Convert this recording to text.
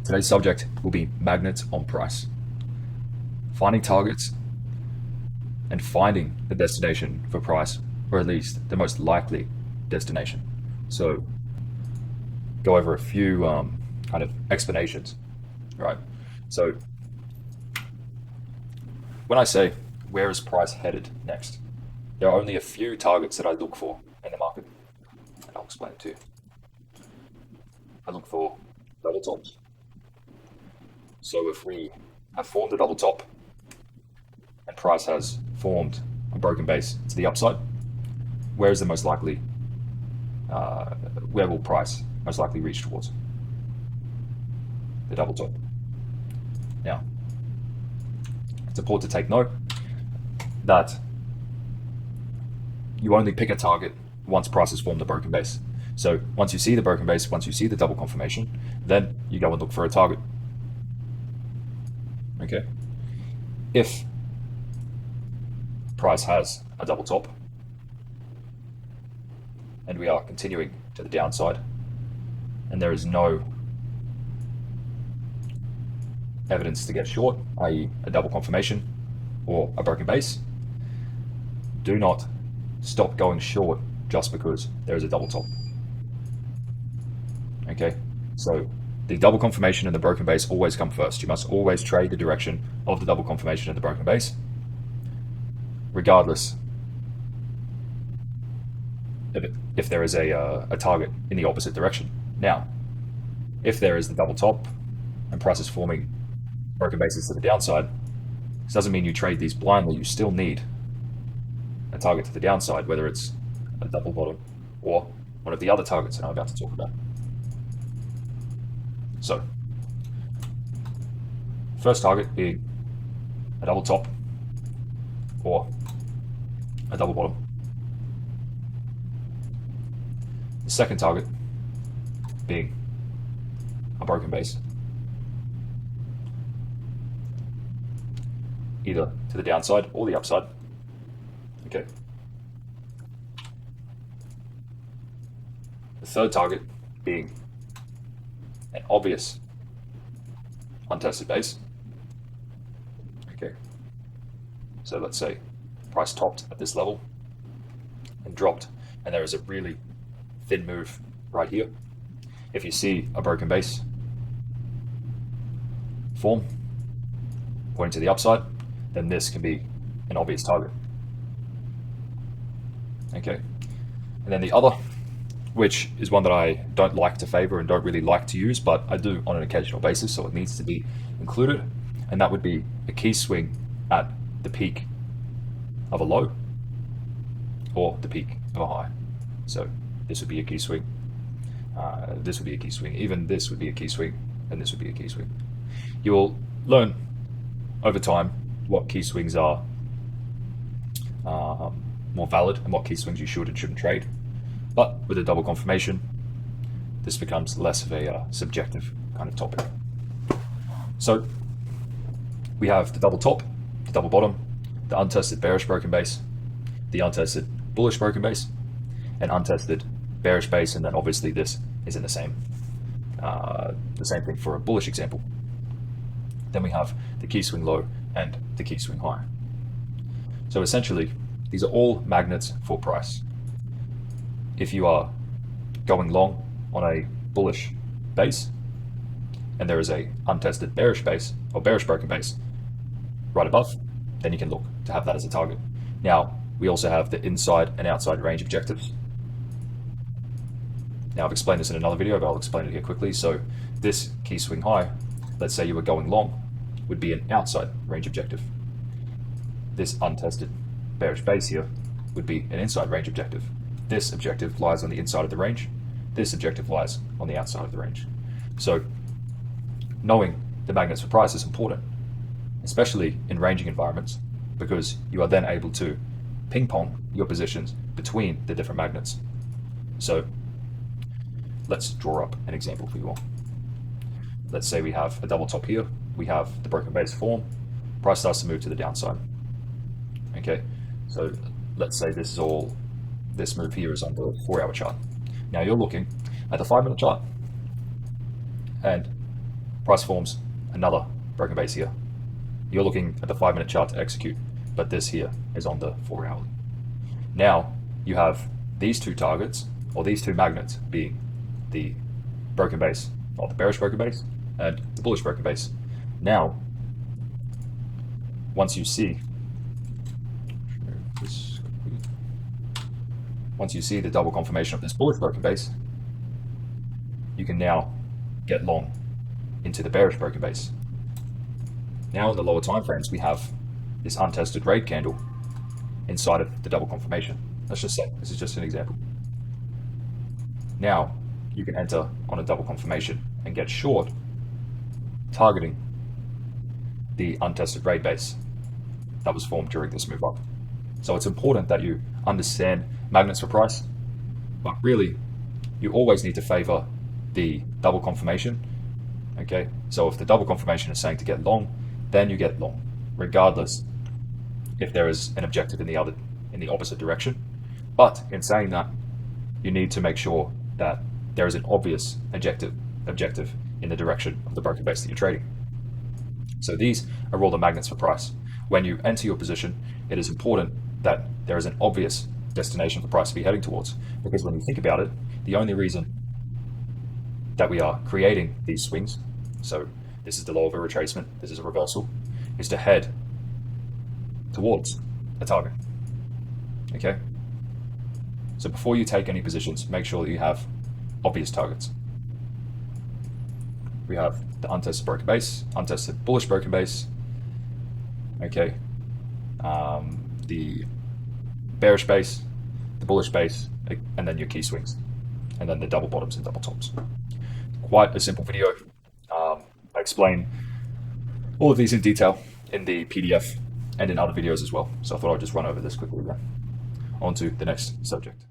Today's subject will be magnets on price. Finding targets and finding the destination for price, or at least the most likely destination. So, go over a few kind of explanations, right? So, when I say where is price headed next, there are only a few targets that I look for in the market, and I'll explain it to you. I look for double tops. So if we have formed a double top and price has formed a broken base to the upside, where is the most likely, where will price most likely reach towards? The double top. Now, it's important to take note that you only pick a target once price has formed a broken base. So once you see the broken base, once you see the double confirmation, then you go and look for a target. Okay. If price has a double top and we are continuing to the downside and there is no evidence to get short, i.e. a double confirmation or a broken base, do not stop going short just because there is a double top. Okay, so the double confirmation and the broken base always come first. You must always trade the direction of the double confirmation and the broken base, regardless if there is a target in the opposite direction. Now, if there is the double top and price is forming broken bases to the downside, this doesn't mean you trade these blindly. You still need a target to the downside, whether it's a double bottom or one of the other targets that I'm about to talk about. So, first target being a double top or a double bottom. The second target being a broken base, either to the downside or the upside. Okay. The third target being an obvious untested base. Okay. So let's say price topped at this level and dropped, and there is a really thin move right here. If you see a broken base form pointing to the upside, then this can be an obvious target. Okay. And then the other, which is one that I don't like to favor and don't really like to use, but I do on an occasional basis, so it needs to be included, and that would be a key swing at the peak of a low or the peak of a high. So this would be a key swing, this would be a key swing, even this would be a key swing, and this would be a key swing. You will learn over time what key swings are more valid and what key swings you should and shouldn't trade. But with a double confirmation, this becomes less of a subjective kind of topic. So we have the double top, the double bottom, the untested bearish broken base, the untested bullish broken base, and untested bearish base, and then obviously this is in the same thing for a bullish example. Then we have the key swing low and the key swing high. So essentially, these are all magnets for price. If you are going long on a bullish base and there is a untested bearish base or bearish broken base right above, then you can look to have that as a target. Now, we also have the inside and outside range objectives. Now, I've explained this in another video, but I'll explain it here quickly. So this key swing high, let's say you were going long, would be an outside range objective. This untested bearish base here would be an inside range objective. This objective lies on the inside of the range. This objective lies on the outside of the range. So knowing the magnets for price is important, especially in ranging environments, because you are then able to ping pong your positions between the different magnets. So let's draw up an example for you all. Let's say we have a double top here. We have the broken base form. Price starts to move to the downside. Okay, so let's say this move here is on the 4-hour chart. Now you're looking at the 5-minute chart, and Price forms another broken base here. You're looking at the 5-minute chart to execute, but this here is on the 4-hourly. Now you have these two targets, or these two magnets, being the broken base, or the bearish broken base, and the bullish broken base. Now, once you see the double confirmation of this bullish broken base, you can now get long into the bearish broken base. Now in the lower time frames, we have this untested raid candle inside of the double confirmation. Let's just say this is just an example. Now you can enter on a double confirmation and get short, targeting the untested raid base that was formed during this move up. So it's important that you understand magnets for price, but really you always need to favor the double confirmation. Okay, so if the double confirmation is saying to get long, then you get long, regardless if there is an objective in the opposite direction. But in saying that, you need to make sure that there is an obvious objective in the direction of the broken base that you're trading. So these are all the magnets for price. When you enter your position, it is important that there is an obvious destination for price to be heading towards, because when you think about it, the only reason that we are creating these swings, so this is the low of a retracement, this is a reversal, is to head towards a target. Okay? So before you take any positions, make sure that you have obvious targets. We have the untested broken base, untested bullish broken base, okay, the bearish base, the bullish base, and then your key swings, and then the double bottoms and double tops. Quite a simple video. I explain all of these in detail in the PDF and in other videos as well. So I thought I'd just run over this quickly then. On to the next subject.